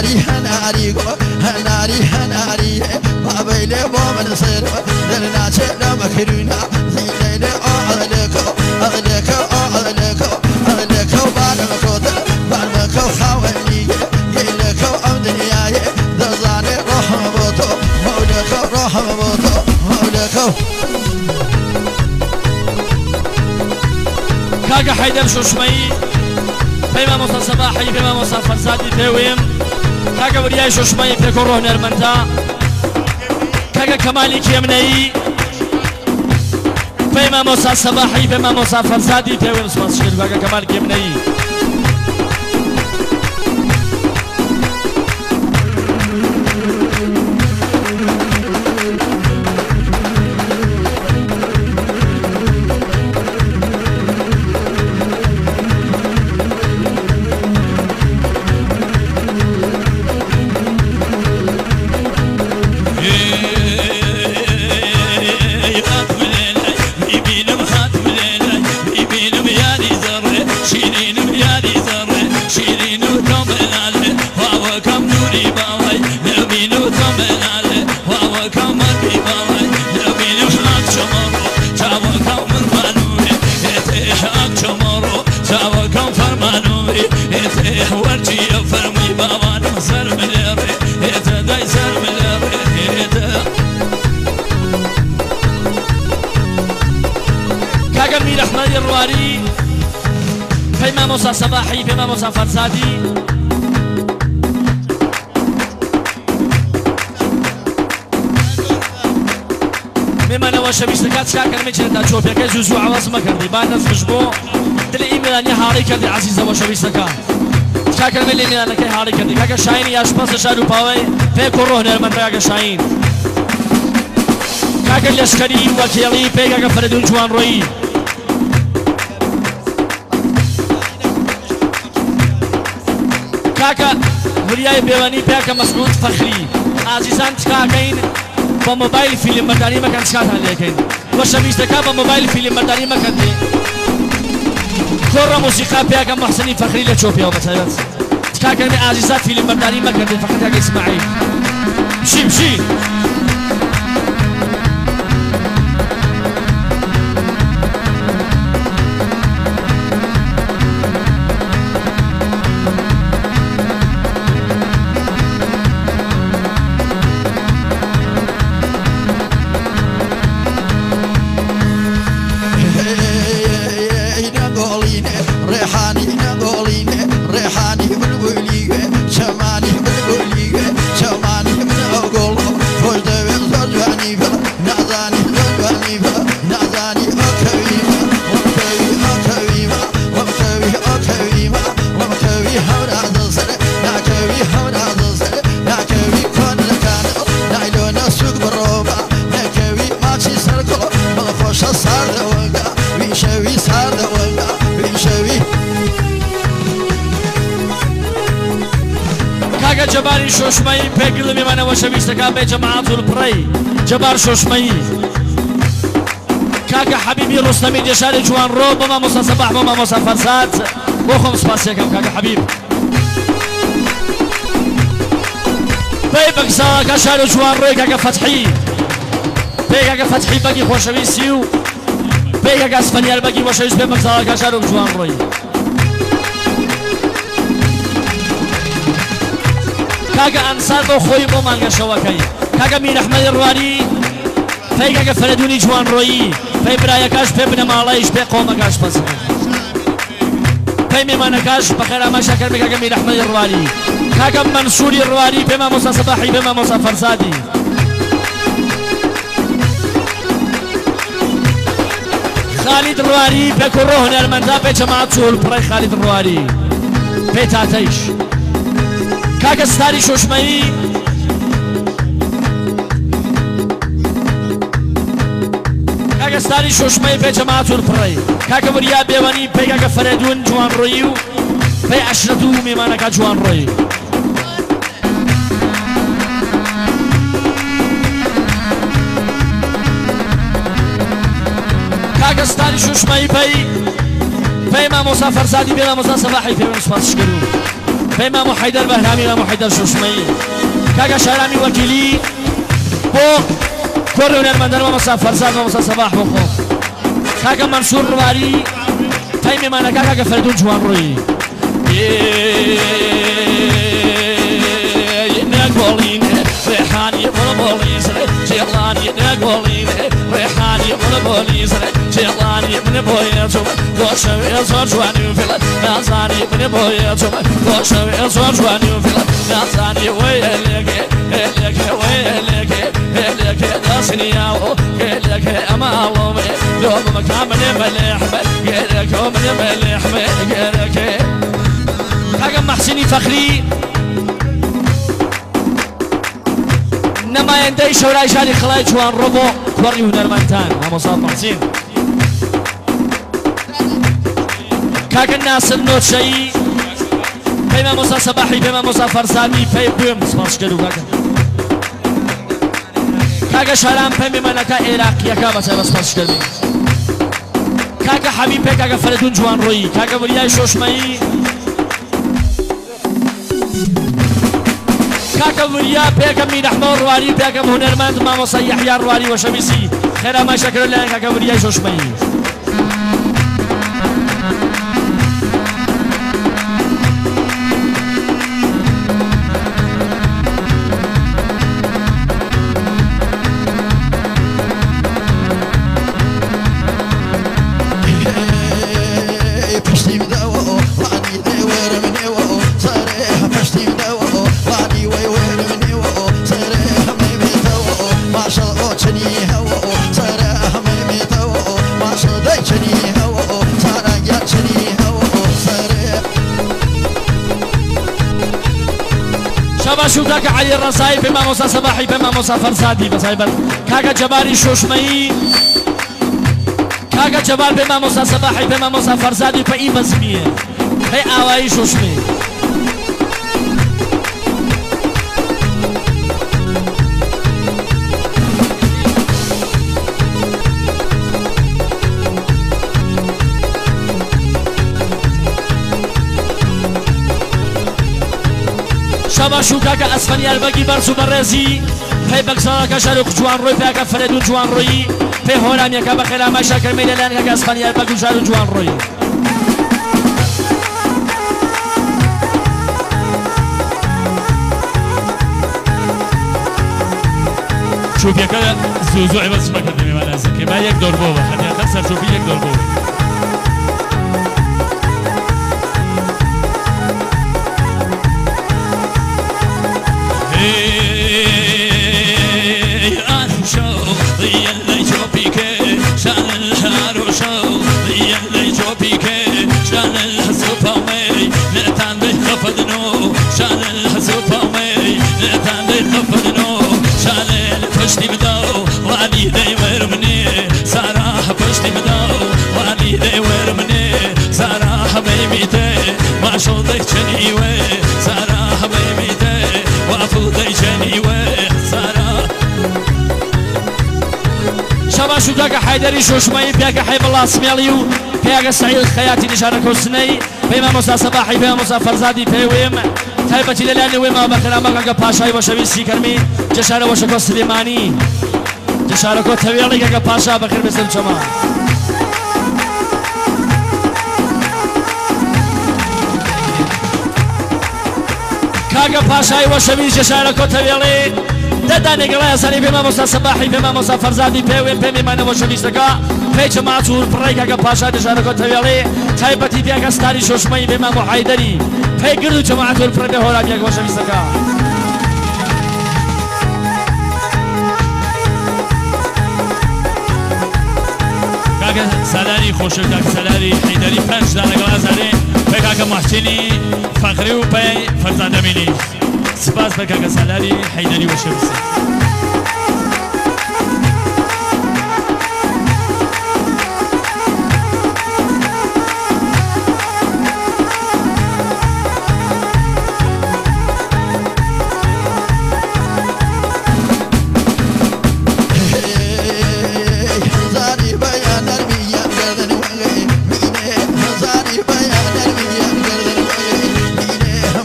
هناري هناري هناري هناري بابي لي بومن سير لنا شئنا مكرونا زيني أغلقو أغلقو أغلقو أغلقو بارمكو بارمكو خواني يلقو أمدنياي دزاني روح مبوتو مولكو روح مبوتو مولكو كاكا حيدر شوشمي بما موسى صباحي بما موسى فرزادي تيويم كاكا برياي شوشمي بيكو روح نرمنتا كاكا كمالي كيمني بما موسى صباحي بما موسى فرزادي تيويم سماس شكر كاكا كمالي كيمني بما موسى صباحي بما موسى فرزادي بما نواشا بيشتكات شاكر ميشن تا شوف يا كيزوزو عواص ما كردي بعد ناس مشبو تلي ايميلاني هاري كردي عزيزه واشا بيشتكا شاكر ملي ايميلاني كي هاري كردي كاكا شاهين ياش باس شادو باوي فيكو روح نرمن كاكا شاهين كاكا لشكري وكيلي بيكاكا فردون جوان روي كاكا ولياي بيواني بيكا مسعود فخري عزيزان تكاكين بموبايل فيلم مداري ما كان شكاتها لكن وشبيش تكا بموبايل فيلم مداري ما كان دي كورة موسيقى بيكا محسني فخري لتشوفيا وبسايبت تكاكين من عزيزات فيلم مداري ما كان دي فقط ياكي اسماعيل مشي مشي جبار شوشمي بيقل ميمانا وشبيشتكا بجماعة البري جبار شوشمي كاكا حبيبي رستمي ديشاري جوان رو بما موسى صباح بما موسى فرزاد بوخم سباسيكم كاكا حبيب بيبك ساكا شاري جوان روي كاكا فتحي بيكاكا فتحي باقي خوشوي سيو بيكاكا اسفنيال باقي وشويش بيبك ساكا شاري جوان روي كاكا انصار بو خوي بو مانگا شوكاي كاكا مين احمد الرواني في كاكا فردوني جوان روي في برايا كاش في ابن مالايش في قوم كاش بس في ميمانا كاش بخير ما شكر بكاكا مين احمد الرواني كاكا منصوري الرواني بما موسى صباحي بما موسى فرزادي خالد الرواني بكروه نرمندا بجماعة سول براي خالد الرواني بيتاتيش كاكا ستاري شوشمي كاكا ستاري شوشمي بجماعة البري كاكا بريا بيواني بكاكا فردون جوان رويو بي عشرتو ميمانا كا جوان روي كاكا ستاري شوشمي بي ما موسى فرزادي بي ما موسى صباحي بي ما سباس شكرو بإمام حيدر بهرامي إمام حيدر شوشمي كاكا شهرامي وكيلي بو كوريون المندر ومسا فرزاد ومسا صباح بخو كاكا منصور رواري تايمي مانا كاكا فردون جوان روي نقولين ريحاني بوليس جيلاني نقولين ريحاني بوليس جيلاني من بويتهم دوشة زور جواني فيلا نازاني من بويتهم دوشة زور جواني فيلا نازاني ويلك ويلك داسنياو ويلك أمالهم دوم مكامل ملحمة ويلك ومن ملحمة ويلك كاكا محسني فخري نمايندەی شەورای شاری خڵای جوان ڕۆبۆ کوڕی هونەرمەندان مامۆستا محسین کاکە ناسر نۆچەیی پێی مامۆستا سەباحی پێی مامۆستا فەرزادی پێی بوێم سپاسکەر و کاکە شاران پێی میمانەکە عێراقیەکە بەچای بە سپاسکەری کاکە حەبیب پێی کاکە فەرەدون جوان ڕۆیی کاکە وریای شۆشمەیی كاكا وريا بيكا مين احمر رواري بيكا هنرمند ماما صيح يا رواري وشميسي خير ما شكر الله كاكا وريا شوشمي شو كاكا علي الرصاي بما موسى صباحي بما موسى فرزادي بصايبر كاكا جباري شوشمي كاكا جبار بما موسى صباحي بما موسى فرزادي بأي بزمية هي آوائي شوشمي شبا شو كاكا اسفني الباقي برسو برزي هي بكسا كشارك جوان روي كاكا فردون جوان روي في هولام يكا بخير ما شاكر ميلان كاكا اسفني الباقي شارك جوان روي شوف يا كذا زوزوعي بس ما كدني ما لازم ما يك دور بوبا خليها تخسر شوفي يك دور بوبا پشتی بداو وانی دیوار منی سراح پشتی بداو وانی دیوار منی سراح بیمیته ما شودی چنی و سراح بیمیته وافودی چنی و سراح شبا شو كاكا حيدري شوشمي بياكا حيب الله سميليو بياكا سعيد خياتي نشارك وسني بيما موسى صباحي بيما موسى فرزادي بيويم تايبتي للاني ويما بخير ما كاكا باشاي وشويسي كرمي جشارة وشكو سليماني جشارة تويلي كاكا باشا بخير بسم شما كاكا باشاي وشويس جشارة تويلي داداني قلايا سالي بما موسى صباحي بما موسى فرزادي بيوين بيمي مانا وشويستكا بي جماعتور برأي كاكا باشا جشارة تويلي تايبتي بياكا ستاري شوشمي بما محايدري بي قردو جماعتور برأي هولا بياكا وشويستكا كاكا سالاري خوشو كاكا سالاري حيدري پنج دانا قلايا سالي بي كاكا محسني فخري و بي فرزاد اميني سپاس بر كاكا سالاري حيدري وشمسي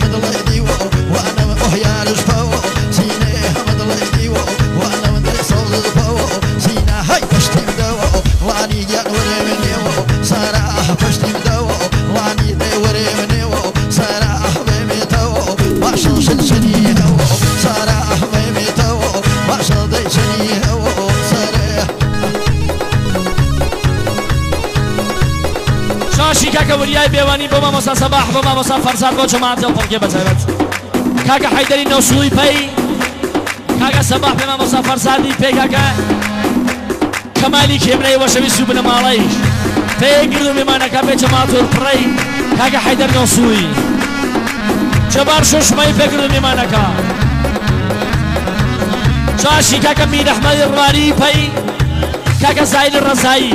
I'm کاکە وریای بێوانی بۆ مامۆستا سەباح بۆ مامۆستا فەرزاد بۆ جەماعەت دڵ پڕکێ بەتایبەت کاکە حەیدەری نەوسوڵی پەی کاکە سەباح پێ مامۆستا فەرزادی پێی کاکە کەمالی کێمرەی وەشەویست و بنەماڵەیش پێی گرد و میمانەکە پێ جەماعەت دڵ پڕەی کاکە حەیدەر نەوسوڵی جەبار شۆشمەی پێ گرد و میمانەکە جاشی کاکە میر ئەحمەدی ڕواری پەی کاکە زاید ڕەزایی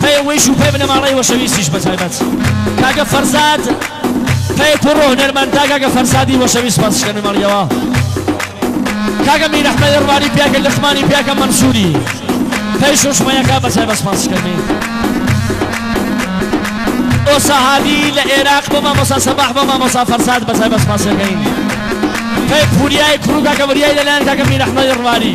پێی وێش و پێی بنەماڵەی وەشەویستیش بەتایبەت کاکە فەرزاد پێی کوڕ و هونەرمەندا کاکە فەرزادی وەشەویست باسشکەنوی مەڵیەوە کاکە میر ئەحمەدی ڕواری پیاکە لقمانی پیاکە مەنسووری پێی شۆشمەیەکە بەتایبەت باسشکەنوی ئۆساهادی لە عێراق بۆ مامۆستا سەباح بۆ مامۆستا فەرزاد بەتایبەت باسەکەین پێی پوریای کوڕ و کاکە وریای لەلایەن کاکە میر ئەحمەدی ڕواری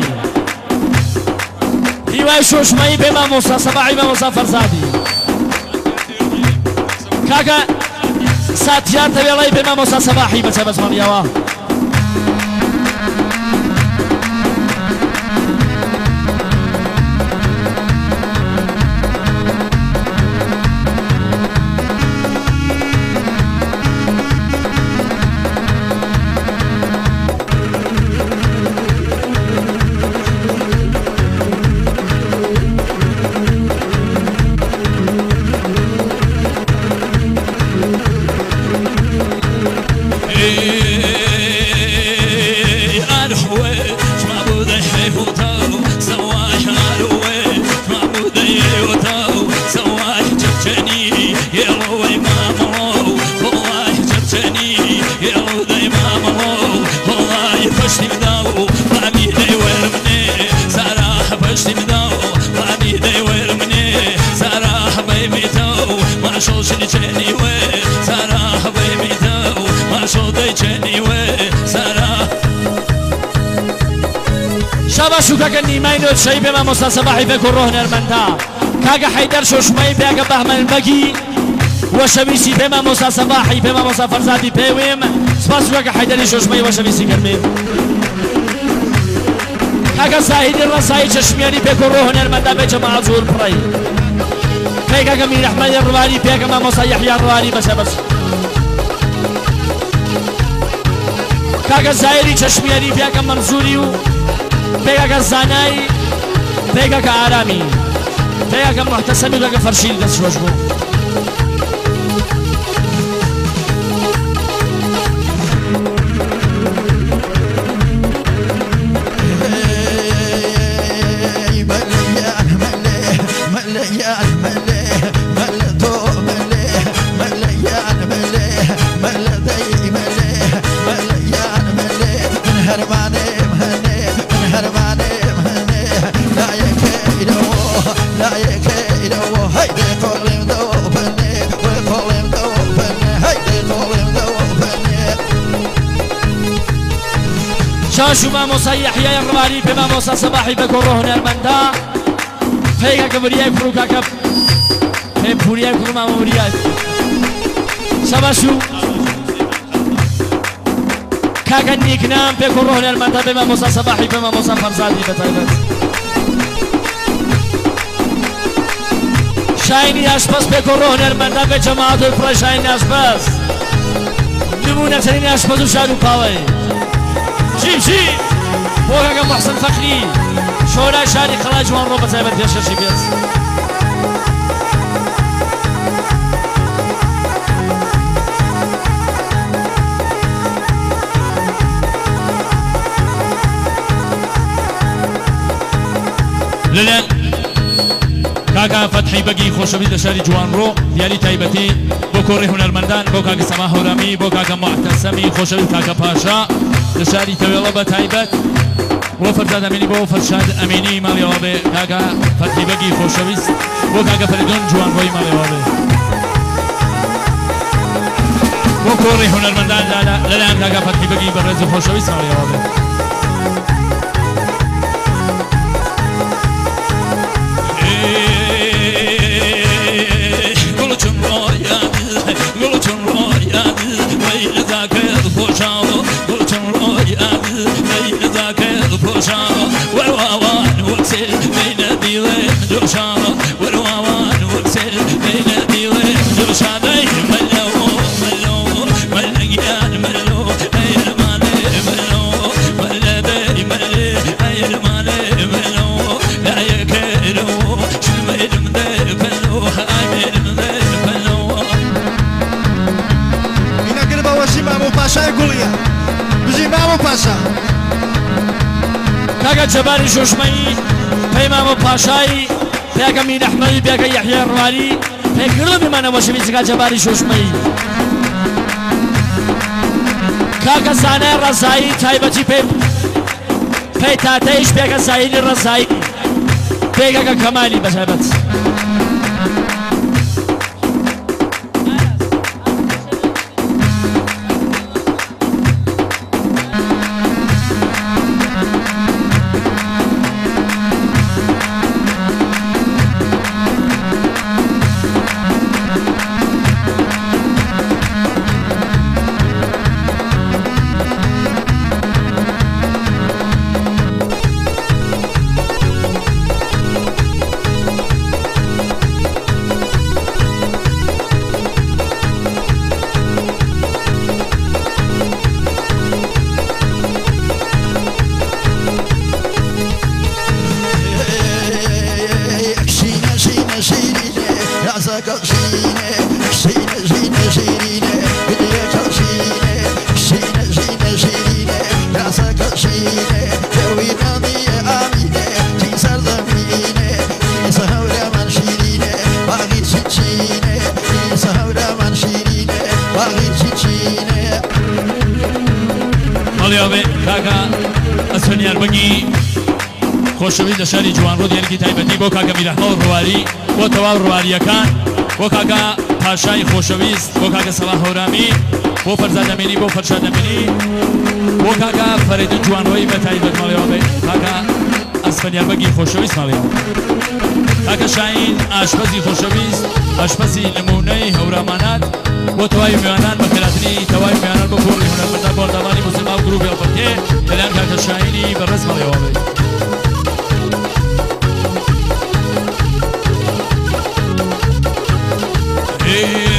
هیوای شۆشمەی پێ مامۆستا سەباحی مامۆستا فەرزادی کاکە ساتیار تەوێڵەی پێ مامۆستا سەباحی بەتایبەت مەڵیەوە شاباشو کاکە نیمای نۆچەی پێ مامۆستا سەباحی پێ کوڕ و هونەرمەندا کاکە حەیدەر شۆشمەی پێکە بەهمەنبەگی وەشەویستی پێ مامۆستا سەباحی پێ مامۆستا فەرزادی پێوێم سپاس کاکە حەیدەری شۆشمەی وەشەویستی گەرمێ کاکە زاهیدی ڕەسایی چەشمیانی پێ کوڕ و هونەرمەندا پێ جەماعەت زۆر پڕەی پێی کاکە میر ئەحمەدی ڕواری پێکە مامۆستا یەحیا ڕواری بەسەبەس کاکە زایری چەشمیانی پێکە مەنزوری و پێکاکە زانایی پێکاکە ئارامی پێکاکە محتەسەمی و کاکە فەرشید دەست شۆش بوو شاشو مامۆستا یەحیای ڕواری پێ مامۆستا سەباحی بە کوڕ و هونەرمەندا پێی کاکە وریای کوڕ و کاکە پێی پوریای کوڕ و مامۆ وریای شاباشو کاکە نیکنام پێ کوڕ و هونەرمەندا پێ مامۆستا سەباحی پێ مامۆستا فەرزادی بەتایبەت شاینی ئاشپەز پێ کوڕ و هونەرمەندا پێ جەماعەت و پڕە شاینی ئاشپەز نمونەترینی ئاشپەز و شار و پاوەی چی بۆ کاکە محسن فەقری شۆرای شاری خەڵای جوان ڕۆ بەتایبەت پێشکەشی بێت لەلایەن کاکە فەتحی بەگی خۆشەویست لە شاری جوانڕۆ دیاری تایبەتی بۆ کۆڕی هونەرمەندان بۆ کاکە سەما هەورامی بۆ کاکە محتەسەمی خۆشەویست کاکە پاشا لە شاری تەوێڵە بە تایبەت بۆ فەرزاد ئەمینی بۆ فەرشاد ئەمینی ماڵیەوە بێ کاکە فەتحی بەگی خۆشەویست بۆ کاکە فەریدۆن جوانڕۆی ماڵیەوە بێ بۆ کۆڕی هونەرمەندان لەلایەن کاکە فەتحی بەگی بەڕێزی خۆشەویست ماڵیەوە بێ والواوان وكسل بين ديلين پاشای گوڵیە بژی مامۆ پاشا کاکە جەباری شۆشمەی پێی مامۆ پاشایی پێکە میر ئەحمەدی پێکە یەحیە ڕوانی پێکردن بمانەوە شەویستەکە جەباری شۆشمەی کاکە زانای ڕەزایی تایبەتی پێی تاتەیش پێکە زایلی ڕەزایی پێکەکە کەمالی بەتایبەت کاکە ئەسفەندیار بەگی خۆشەویست لە شاری جوانڕۆ دیارێکی تایبەتی بۆ کاکە میرەحمەد ڕواری بۆ تەواو ڕواریەکان بۆ کاکە پاشای خۆشەویست بۆ کاکە سەلاح هەورامی بۆ فەرزاد ئەمینی بۆ فەرشاد ئەمینی بۆ کاکە فەریدون جوانڕۆی بە تایبەت ماڵێەوە بێ کاکە ئەسفەندیار بەگی خۆشەویست ماڵێەوە کاکە شاهین ئاشپەزی خۆشەویست ئاشپەزی نمونەی هەورامانات بۆ تەواوی میوانان بە خێراتنی تەواوی میوانان بۆ کۆڕی هونەرمەندان بۆڵدامانی موسڵمان و گروپی ئەڵپەکێ لەلایەن کاکە شاهینی بەڕێز ماڵێەوە بێ Hey